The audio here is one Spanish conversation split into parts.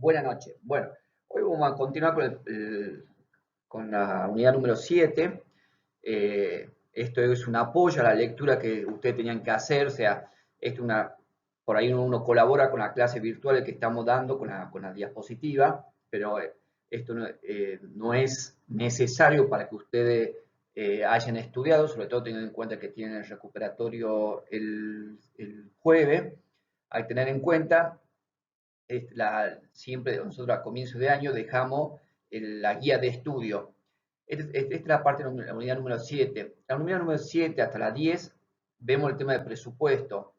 Buenas noches. Bueno, hoy vamos a continuar con la unidad número 7. Esto es un apoyo a la lectura que ustedes tenían que hacer, o sea, por ahí uno colabora con la clase virtual que estamos dando con la diapositiva, pero esto no es necesario para que ustedes hayan estudiado, sobre todo teniendo en cuenta que tienen el recuperatorio el jueves. Hay que tener en cuenta siempre nosotros a comienzo de año dejamos la guía de estudio. Esta es la parte de la unidad número 7. La unidad número 7 hasta la 10 vemos el tema del presupuesto.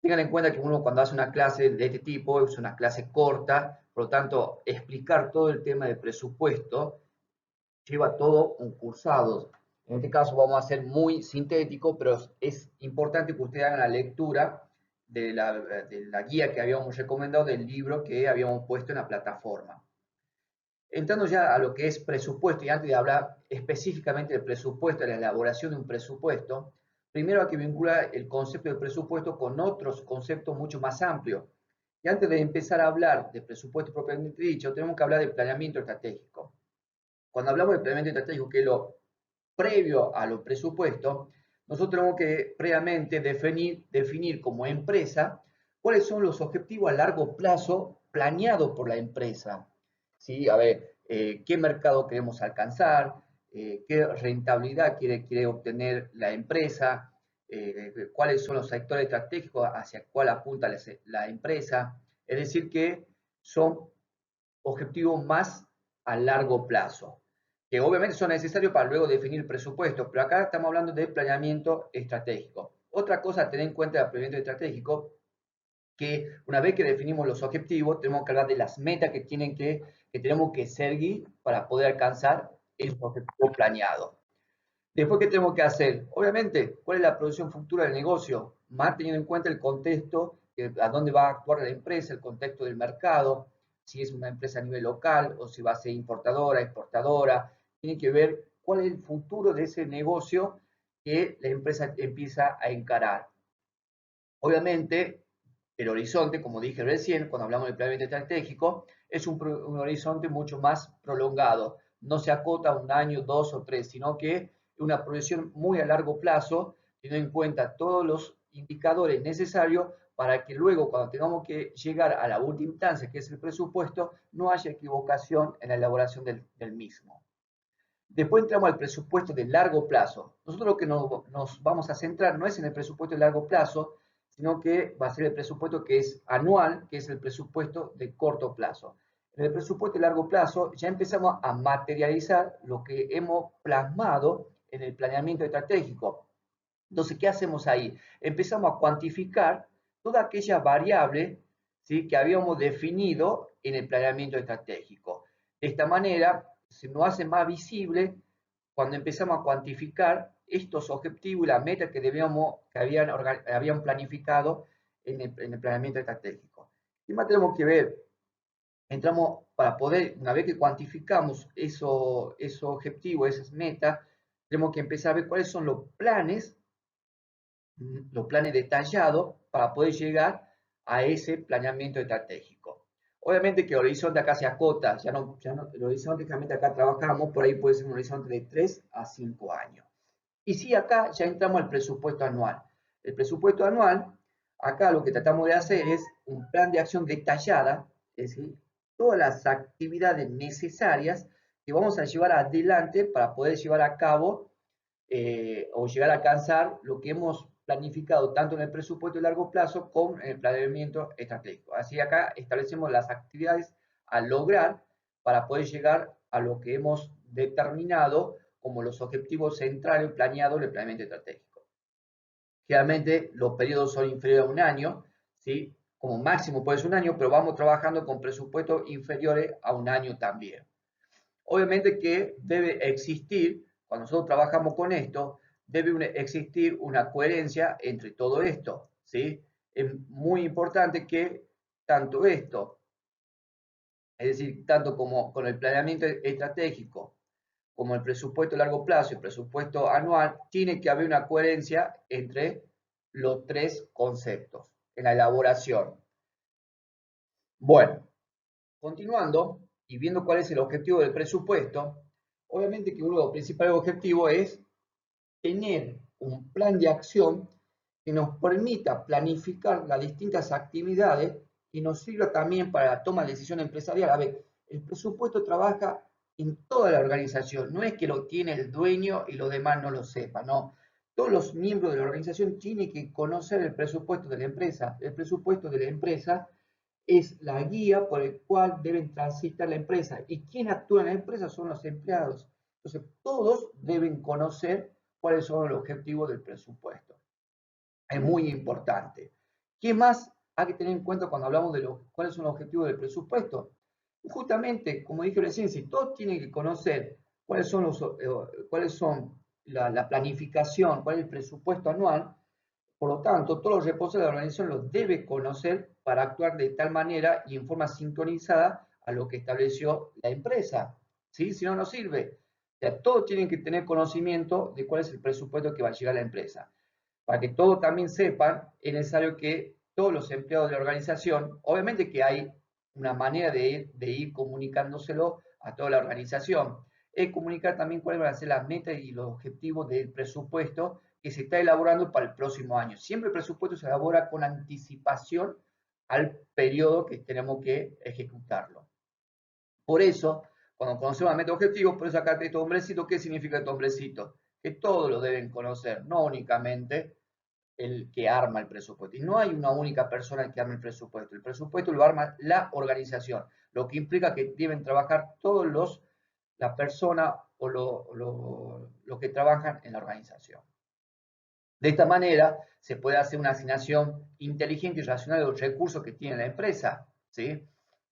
Tengan en cuenta que uno cuando hace una clase de este tipo es una clase corta, por lo tanto explicar todo el tema del presupuesto lleva todo un cursado. En este caso vamos a ser muy sintético, pero es importante que ustedes hagan la lectura de la guía que habíamos recomendado del libro que habíamos puesto en la plataforma. Entrando ya a lo que es presupuesto, y antes de hablar específicamente del presupuesto, de la elaboración de un presupuesto, primero hay que vincular el concepto de presupuesto con otros conceptos mucho más amplios. Y antes de empezar a hablar de presupuesto propiamente dicho, tenemos que hablar de planeamiento estratégico. Cuando hablamos de planeamiento estratégico, que es lo previo a los presupuestos, nosotros tenemos que previamente definir como empresa cuáles son los objetivos a largo plazo planeados por la empresa. ¿Sí? A ver, qué mercado queremos alcanzar, qué rentabilidad quiere obtener la empresa, cuáles son los sectores estratégicos hacia cuál apunta la empresa. Es decir, que son objetivos más a largo plazo, que obviamente son necesarios para luego definir presupuestos, pero acá estamos hablando de planeamiento estratégico. Otra cosa a tener en cuenta del planeamiento estratégico, que una vez que definimos los objetivos, tenemos que hablar de las metas que tenemos que seguir para poder alcanzar el objetivo planeado. Después, ¿qué tenemos que hacer? Obviamente, ¿cuál es la producción futura del negocio? Más teniendo en cuenta el contexto, a dónde va a actuar la empresa, el contexto del mercado, si es una empresa a nivel local o si va a ser importadora, exportadora. Tiene que ver cuál es el futuro de ese negocio que la empresa empieza a encarar. Obviamente, el horizonte, como dije recién, cuando hablamos de planeamiento estratégico, es un horizonte mucho más prolongado. No se acota a un año, dos o tres, sino que es una proyección muy a largo plazo, teniendo en cuenta todos los indicadores necesarios para que luego, cuando tengamos que llegar a la última instancia, que es el presupuesto, no haya equivocación en la elaboración del mismo. Después entramos al presupuesto de largo plazo. Nosotros lo que nos vamos a centrar no es en el presupuesto de largo plazo, sino que va a ser el presupuesto que es anual, que es el presupuesto de corto plazo. En el presupuesto de largo plazo ya empezamos a materializar lo que hemos plasmado en el planeamiento estratégico. Entonces, ¿qué hacemos ahí? Empezamos a cuantificar toda aquella variable, ¿sí?, que habíamos definido en el planeamiento estratégico. De esta manera, se nos hace más visible cuando empezamos a cuantificar estos objetivos y las metas que habían planificado en el planeamiento estratégico. ¿Qué más tenemos que ver? Entramos para poder, una vez que cuantificamos esos objetivos, esas metas, tenemos que empezar a ver cuáles son los planes detallados para poder llegar a ese planeamiento estratégico. Obviamente que el horizonte acá se acota, el horizonte que realmente acá trabajamos, por ahí puede ser un horizonte de 3 a 5 años. Y sí, acá ya entramos al presupuesto anual. El presupuesto anual, acá lo que tratamos de hacer es un plan de acción detallada, es decir, todas las actividades necesarias que vamos a llevar adelante para poder llevar a cabo o llegar a alcanzar lo que hemos planificado tanto en el presupuesto de largo plazo como en el planeamiento estratégico. Así acá establecemos las actividades a lograr para poder llegar a lo que hemos determinado como los objetivos centrales planeados en el planeamiento estratégico. Generalmente los periodos son inferiores a un año, ¿sí? Como máximo puede ser un año, pero vamos trabajando con presupuestos inferiores a un año también. Obviamente que debe existir, cuando nosotros trabajamos con esto, debe existir una coherencia entre todo esto, ¿sí? Es muy importante que tanto esto, es decir, tanto como con el planeamiento estratégico, como el presupuesto a largo plazo y el presupuesto anual, tiene que haber una coherencia entre los tres conceptos en la elaboración. Bueno, Continuando y viendo cuál es el objetivo del presupuesto, obviamente que uno de los principales objetivos es tener un plan de acción que nos permita planificar las distintas actividades y nos sirva también para la toma de decisión empresarial. A ver, el presupuesto trabaja en toda la organización, no es que lo tiene el dueño y los demás no lo sepan, no. Todos los miembros de la organización tienen que conocer el presupuesto de la empresa. El presupuesto de la empresa es la guía por el cual deben transitar la empresa. ¿Y quién actúa en la empresa? Son los empleados. Entonces, todos deben conocer cuáles son los objetivos del presupuesto. Es muy importante. ¿Qué más hay que tener en cuenta cuando hablamos de cuáles son los objetivos del presupuesto? Justamente, como dije recién, si todos tienen que conocer cuáles son la planificación, cuál es el presupuesto anual, por lo tanto, todos los responsables de la organización los debe conocer para actuar de tal manera y en forma sincronizada a lo que estableció la empresa. ¿Sí? Si no, no sirve. O sea, todos tienen que tener conocimiento de cuál es el presupuesto que va a llegar a la empresa. Para que todos también sepan, es necesario que todos los empleados de la organización, obviamente que hay una manera de ir comunicándoselo a toda la organización, es comunicar también cuáles van a ser las metas y los objetivos del presupuesto que se está elaborando para el próximo año. Siempre el presupuesto se elabora con anticipación al periodo que tenemos que ejecutarlo. Por eso, cuando conocemos la meta objetivo, por eso acá este hombrecito, ¿qué significa este hombrecito? Que todos lo deben conocer, no únicamente el que arma el presupuesto. Y no hay una única persona que arme el presupuesto. El presupuesto lo arma la organización, lo que implica que deben trabajar todos la persona o los que trabajan en la organización. De esta manera se puede hacer una asignación inteligente y racional de los recursos que tiene la empresa, ¿sí?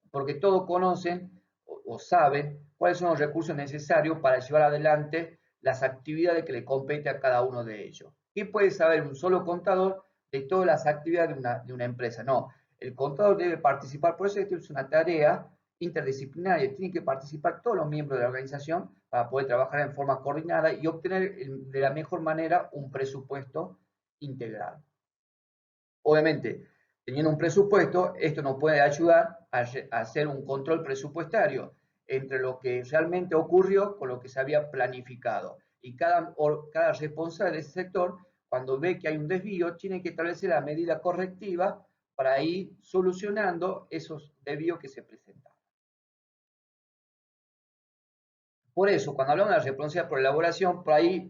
Porque todos conocen o saben cuáles son los recursos necesarios para llevar adelante las actividades que le compete a cada uno de ellos. ¿Qué puede saber un solo contador de todas las actividades de una empresa? No, el contador debe participar, por eso esto es una tarea interdisciplinaria, tienen que participar todos los miembros de la organización para poder trabajar en forma coordinada y obtener de la mejor manera un presupuesto integral. Obviamente, teniendo un presupuesto, esto nos puede ayudar a hacer un control presupuestario entre lo que realmente ocurrió con lo que se había planificado. Y cada responsable de ese sector, cuando ve que hay un desvío, tiene que establecer la medida correctiva para ir solucionando esos desvíos que se presentan. Por eso, cuando hablamos de la responsabilidad por elaboración, por ahí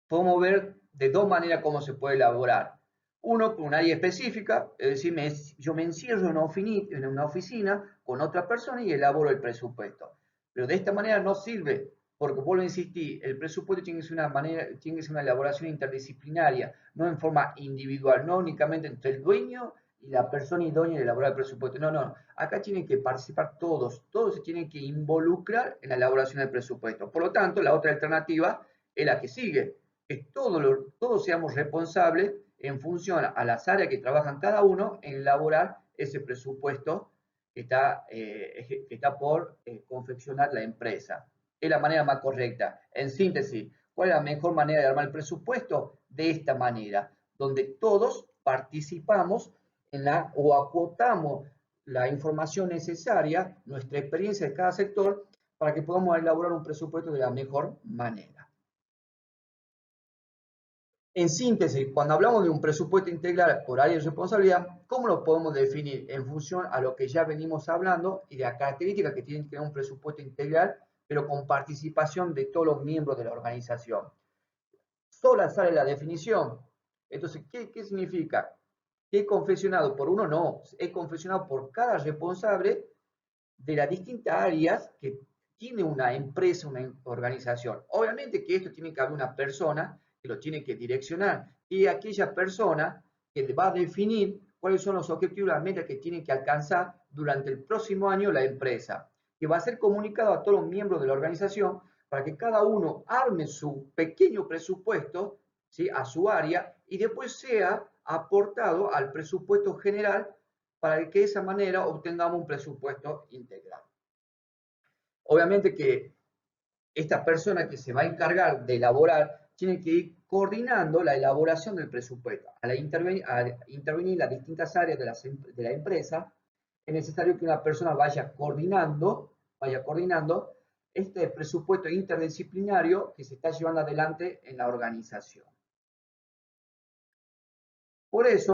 podemos ver de dos maneras cómo se puede elaborar. Uno, por un área específica, es decir, yo me encierro en una oficina con otra persona y elaboro el presupuesto. Pero de esta manera no sirve, porque vuelvo a insistir, el presupuesto tiene que ser tiene que ser una elaboración interdisciplinaria, no en forma individual, no únicamente entre el dueño y la persona idónea de elaborar el presupuesto. No, no, acá tienen que participar todos se tienen que involucrar en la elaboración del presupuesto. Por lo tanto, la otra alternativa es la que sigue, que todos seamos responsables en función a las áreas que trabajan cada uno en elaborar ese presupuesto que está por confeccionar la empresa. Es la manera más correcta. En síntesis, ¿cuál es la mejor manera de armar el presupuesto? De esta manera, donde todos participamos o acotamos la información necesaria, nuestra experiencia de cada sector, para que podamos elaborar un presupuesto de la mejor manera. En síntesis, cuando hablamos de un presupuesto integral por área de responsabilidad, ¿cómo lo podemos definir? En función a lo que ya venimos hablando y de las características que tiene que tener un presupuesto integral, pero con participación de todos los miembros de la organización. Sola sale la definición. Entonces, ¿qué significa? Que es confeccionado por uno, no, es confeccionado por cada responsable de las distintas áreas que tiene una empresa, una organización. Obviamente que esto tiene que haber una persona que lo tiene que direccionar y aquella persona que va a definir cuáles son los objetivos y las metas que tiene que alcanzar durante el próximo año la empresa, que va a ser comunicado a todos los miembros de la organización para que cada uno arme su pequeño presupuesto, ¿sí?, a su área y después sea aportado al presupuesto general para que de esa manera obtengamos un presupuesto integral. Obviamente que esta persona que se va a encargar de elaborar tiene que ir coordinando la elaboración del presupuesto. Al intervenir las distintas áreas de la empresa, es necesario que una persona vaya coordinando este presupuesto interdisciplinario que se está llevando adelante en la organización. Por eso,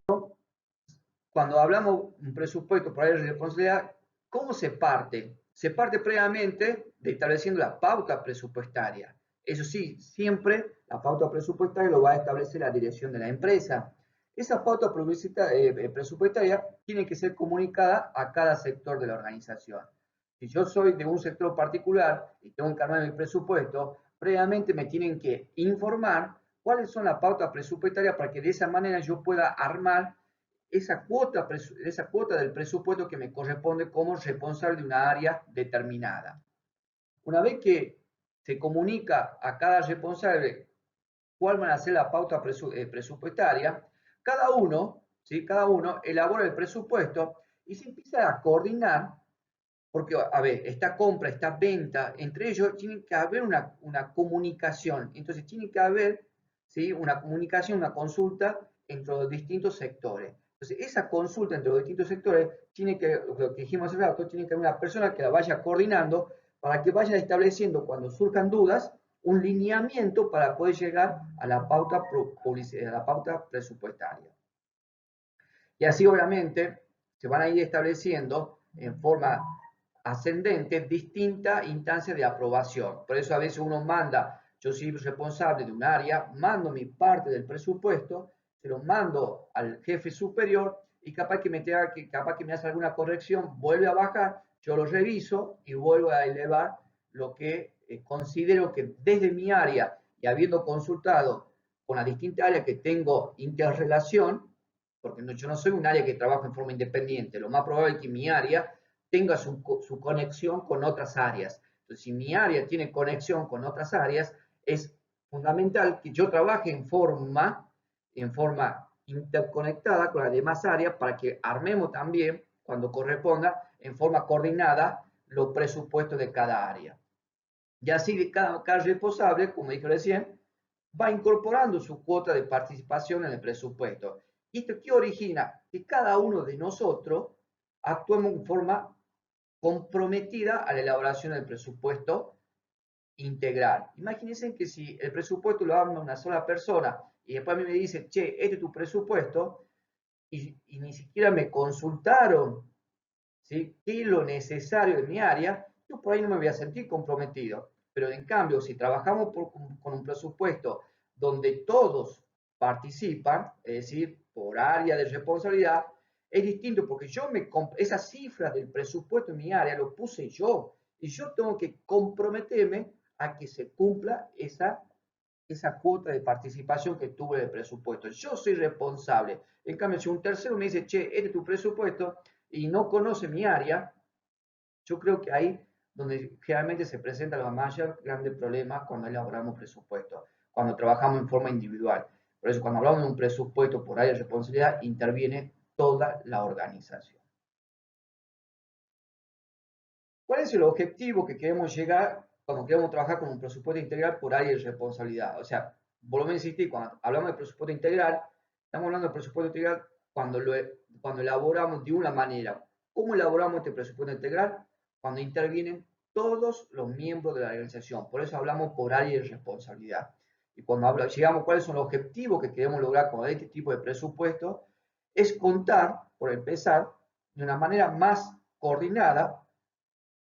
cuando hablamos de un presupuesto por área de responsabilidad, ¿cómo se parte? Se parte previamente de estableciendo la pauta presupuestaria. Eso sí, siempre la pauta presupuestaria lo va a establecer la dirección de la empresa. Esa pauta presupuestaria tiene que ser comunicada a cada sector de la organización. Si yo soy de un sector particular y tengo que armar mi presupuesto, previamente me tienen que informar cuáles son las pautas presupuestarias para que de esa manera yo pueda armar esa cuota del presupuesto que me corresponde como responsable de una área determinada. Una vez que se comunica a cada responsable cuál van a ser la pauta presupuestaria, cada uno, ¿sí? Cada uno elabora el presupuesto y se empieza a coordinar, porque, a ver, esta compra, esta venta, entre ellos tiene que haber una comunicación, entonces tiene que haber, ¿sí? Una comunicación, una consulta entre los distintos sectores. Entonces, esa consulta entre los distintos sectores tiene que, lo que dijimos hace rato, tiene que haber una persona que la vaya coordinando para que vaya estableciendo cuando surjan dudas un lineamiento para poder llegar a la pauta, a la pauta presupuestaria. Y así obviamente se van a ir estableciendo en forma ascendente distintas instancias de aprobación. Por eso a veces uno manda, yo soy responsable de un área, mando mi parte del presupuesto, se lo mando al jefe superior y capaz que me hace alguna corrección, vuelve a bajar, yo lo reviso y vuelvo a elevar lo que considero que desde mi área y habiendo consultado con las distintas áreas que tengo interrelación, porque yo no soy un área que trabaja en forma independiente, lo más probable es que mi área tenga su conexión con otras áreas. Entonces, si mi área tiene conexión con otras áreas, es fundamental que yo trabaje en forma interconectada con las demás áreas para que armemos también, cuando corresponda, en forma coordinada, los presupuestos de cada área. Y así cada responsable, como dije recién, va incorporando su cuota de participación en el presupuesto. ¿Y esto qué origina? Que cada uno de nosotros actuemos en forma comprometida a la elaboración del presupuesto integral. Imagínense que si el presupuesto lo arma una sola persona y después a mí me dice, che, este es tu presupuesto, y ni siquiera me consultaron, ¿sí? ¿Qué es lo necesario de mi área? Yo por ahí no me voy a sentir comprometido. Pero en cambio, si trabajamos con un presupuesto donde todos participan, es decir, por área de responsabilidad, es distinto porque esas cifras del presupuesto en mi área lo puse yo y yo tengo que comprometerme a que se cumpla esa cuota de participación que tuve del presupuesto. Yo soy responsable. En cambio, si un tercero me dice, che, este es tu presupuesto y no conoce mi área, yo creo que ahí donde generalmente se presentan los más grandes problemas cuando elaboramos presupuestos, cuando trabajamos en forma individual. Por eso, cuando hablamos de un presupuesto por área de responsabilidad, interviene toda la organización. ¿Cuál es el objetivo que queremos llegar cuando queremos trabajar con un presupuesto integral por área de responsabilidad? O sea, volvemos a insistir, cuando hablamos de presupuesto integral, estamos hablando de presupuesto integral cuando elaboramos de una manera. ¿Cómo elaboramos este presupuesto integral? Cuando intervienen todos los miembros de la organización. Por eso hablamos por área de responsabilidad. Y cuando llegamos cuáles son los objetivos que queremos lograr con este tipo de presupuesto, es contar, por empezar, de una manera más coordinada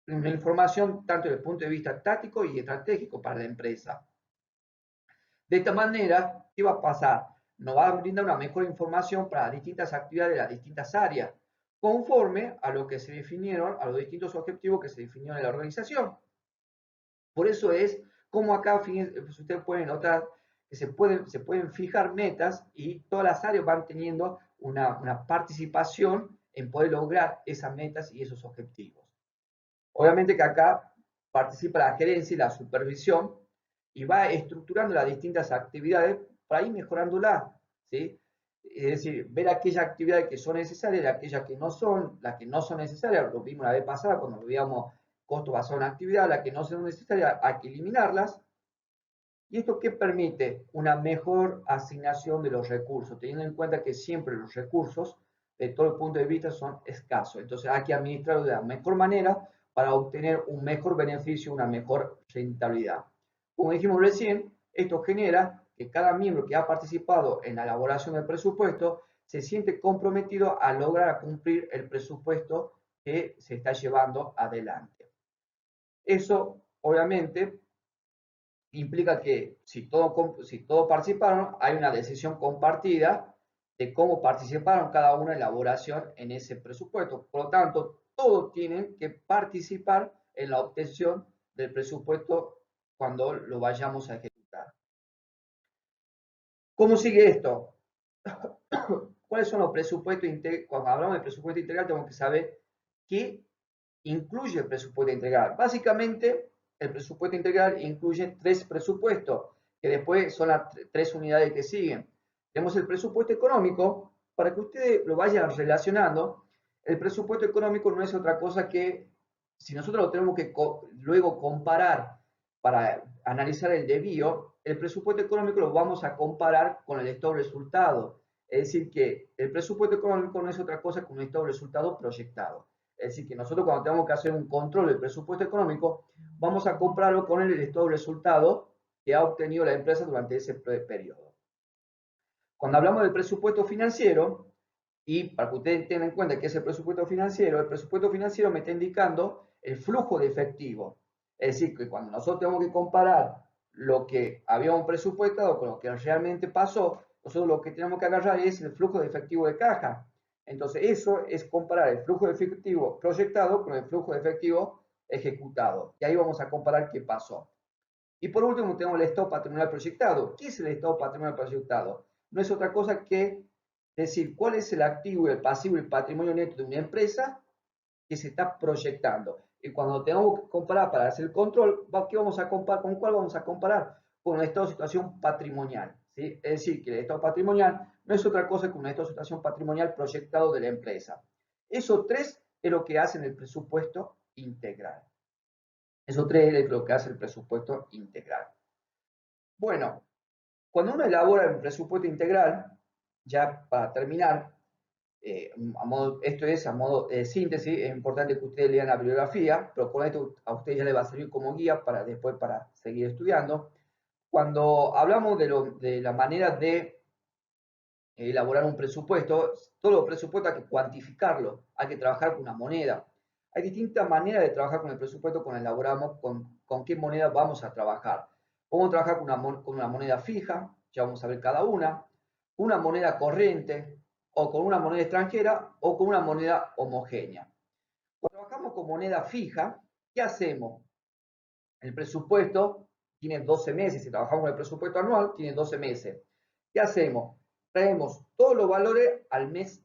una información tanto desde el punto de vista táctico y estratégico para la empresa. De esta manera, ¿qué va a pasar? Nos va a brindar una mejor información para las distintas actividades de las distintas áreas, conforme a lo que se definieron, a los distintos objetivos que se definieron en la organización. Por eso es como acá, ustedes pueden notar que se pueden fijar metas y todas las áreas van teniendo una participación en poder lograr esas metas y esos objetivos. Obviamente que acá participa la gerencia y la supervisión y va estructurando las distintas actividades para ir mejorándolas, ¿sí? Es decir, ver aquellas actividades que son necesarias y aquellas que no son, las que no son necesarias, lo vimos la vez pasada cuando veíamos costo basado en actividad, las que no son necesarias hay que eliminarlas. ¿Y esto qué permite? Una mejor asignación de los recursos, teniendo en cuenta que siempre los recursos de todo el punto de vista, son escasos. Entonces hay que administrarlo de la mejor manera para obtener un mejor beneficio, una mejor rentabilidad. Como dijimos recién, esto genera que cada miembro que ha participado en la elaboración del presupuesto se siente comprometido a lograr cumplir el presupuesto que se está llevando adelante. Eso, obviamente, implica que si todos participaron, hay una decisión compartida de cómo participaron cada uno en la elaboración en ese presupuesto. Por lo tanto, todos tienen que participar en la obtención del presupuesto cuando lo vayamos a ejecutar. ¿Cómo sigue esto? ¿Cuáles son los presupuestos integrales? Cuando hablamos de presupuesto integral, tenemos que saber qué incluye el presupuesto integral. Básicamente, el presupuesto integral incluye tres presupuestos, que después son las tres unidades que siguen. Tenemos el presupuesto económico, para que ustedes lo vayan relacionando. El presupuesto económico no es otra cosa que, si nosotros lo tenemos que luego comparar para analizar el desvío, el presupuesto económico lo vamos a comparar con el estado de resultado. Es decir, que el presupuesto económico no es otra cosa que un estado de resultado proyectado. Es decir, que nosotros cuando tenemos que hacer un control del presupuesto económico, vamos a compararlo con el estado de resultado que ha obtenido la empresa durante ese periodo. Cuando hablamos del presupuesto financiero, y para que ustedes tengan en cuenta que es el presupuesto financiero me está indicando el flujo de efectivo. Es decir, que cuando nosotros tenemos que comparar lo que habíamos presupuestado con lo que realmente pasó, nosotros lo que tenemos que agarrar es el flujo de efectivo de caja. Entonces, eso es comparar el flujo de efectivo proyectado con el flujo de efectivo ejecutado. Y ahí vamos a comparar qué pasó. Y por último, tenemos el estado patrimonial proyectado. ¿Qué es el estado patrimonial proyectado? No es otra cosa que decir cuál es el activo, el pasivo y el patrimonio neto de una empresa que se está proyectando. Y cuando tengamos que comparar para hacer el control, ¿qué vamos a comparar? ¿Con cuál vamos a comparar? Con el estado de situación patrimonial. ¿Sí? Es decir, que el estado patrimonial no es otra cosa que un estado de situación patrimonial proyectado de la empresa. Esos tres es lo que hacen el presupuesto integral. Eso tres es lo que hace el presupuesto integral. Bueno, cuando uno elabora el presupuesto integral, ya para terminar, esto es a modo de síntesis, es importante que ustedes lean la bibliografía, pero con esto a ustedes ya les va a servir como guía para después para seguir estudiando. Cuando hablamos de la manera de elaborar un presupuesto, todo los presupuestos hay que cuantificarlo, hay que trabajar con una moneda. Hay distintas maneras de trabajar con el presupuesto cuando elaboramos con qué moneda vamos a trabajar. Podemos trabajar con una moneda fija, ya vamos a ver cada una moneda corriente, o con una moneda extranjera, o con una moneda homogénea. Cuando trabajamos con moneda fija, ¿qué hacemos? El presupuesto tiene 12 meses, si trabajamos con el presupuesto anual, tiene 12 meses. ¿Qué hacemos? Traemos todos los valores al mes,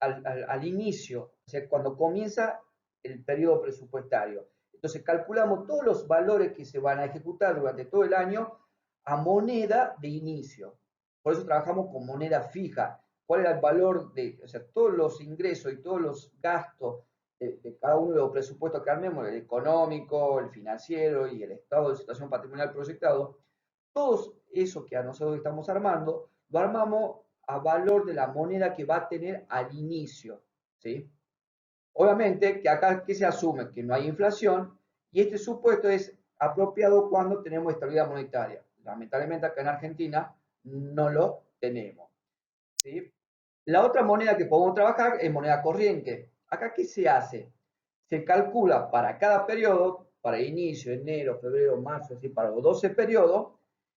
al inicio, o sea, cuando comienza el periodo presupuestario. Entonces calculamos todos los valores que se van a ejecutar durante todo el año a moneda de inicio. Por eso trabajamos con moneda fija. ¿Cuál era el valor de, o sea, todos los ingresos y todos los gastos de cada uno de los presupuestos que armemos, el económico, el financiero y el estado de situación patrimonial proyectado, todos eso que a nosotros estamos armando, lo armamos a valor de la moneda que va a tener al inicio, ¿sí? Obviamente que acá ¿qué se asume? Que no hay inflación y este supuesto es apropiado cuando tenemos estabilidad monetaria. Lamentablemente acá en Argentina no lo tenemos, ¿sí? La otra moneda que podemos trabajar es moneda corriente. Acá, ¿qué se hace? Se calcula para cada periodo, para inicio, enero, febrero, marzo, así para los 12 periodos,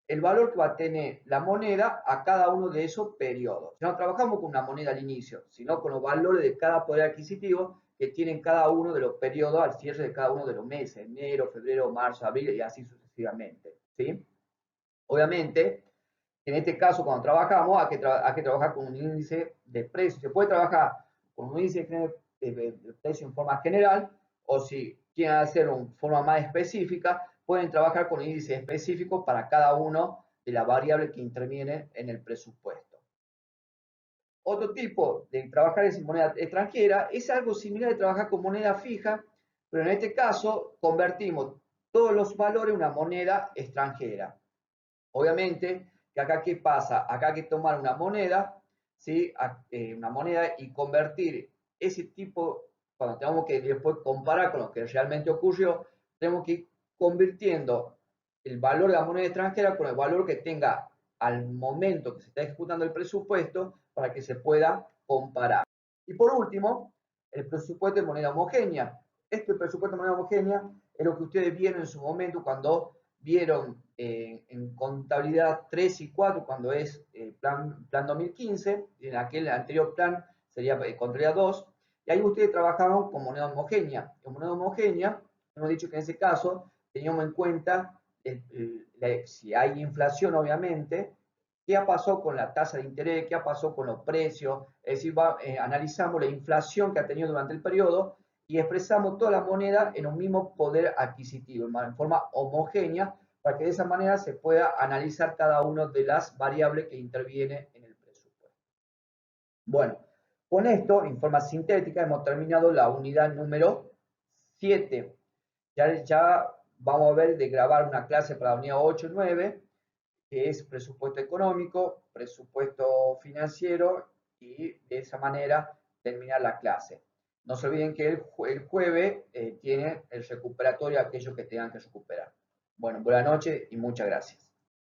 el valor que va a tener la moneda a cada uno de esos periodos. No trabajamos con una moneda al inicio, sino con los valores de cada poder adquisitivo que tienen cada uno de los periodos al cierre de cada uno de los meses, enero, febrero, marzo, abril y así sucesivamente. ¿Sí? Obviamente, en este caso, cuando trabajamos, hay que trabajar con un índice de precio. Se puede trabajar con un índice de precio en forma general, o si quieren hacer una forma más específica, pueden trabajar con índices específicos para cada uno de las variables que intervienen en el presupuesto. Otro tipo de trabajar en moneda extranjera es algo similar de trabajar con moneda fija, pero en este caso convertimos todos los valores en una moneda extranjera. Obviamente que acá, ¿qué pasa? Acá hay que tomar una moneda ¿sí? Una moneda y convertir ese tipo, cuando tenemos que después comparar con lo que realmente ocurrió, tenemos que ir convirtiendo el valor de la moneda extranjera con el valor que tenga al momento que se está ejecutando el presupuesto para que se pueda comparar. Y por último, el presupuesto de moneda homogénea. Este presupuesto de moneda homogénea es lo que ustedes vieron en su momento cuando vieron en contabilidad 3 y 4, cuando es plan 2015, en aquel anterior plan sería contabilidad 2, y ahí ustedes trabajaban con moneda homogénea. En moneda homogénea, hemos dicho que en ese caso teníamos en cuenta si hay inflación, obviamente, qué ha pasado con la tasa de interés, qué ha pasado con los precios, es decir, analizamos la inflación que ha tenido durante el periodo y expresamos toda la moneda en un mismo poder adquisitivo, en forma homogénea, para que de esa manera se pueda analizar cada una de las variables que interviene en el presupuesto. Bueno, con esto, en forma sintética, hemos terminado la unidad número 7. Ya vamos a ver de grabar una clase para la unidad 8 y 9, que es presupuesto económico, presupuesto financiero, y de esa manera terminar la clase. No se olviden que el jueves tiene el recuperatorio a aquellos que tengan que recuperar. Bueno, buenas noches y muchas gracias.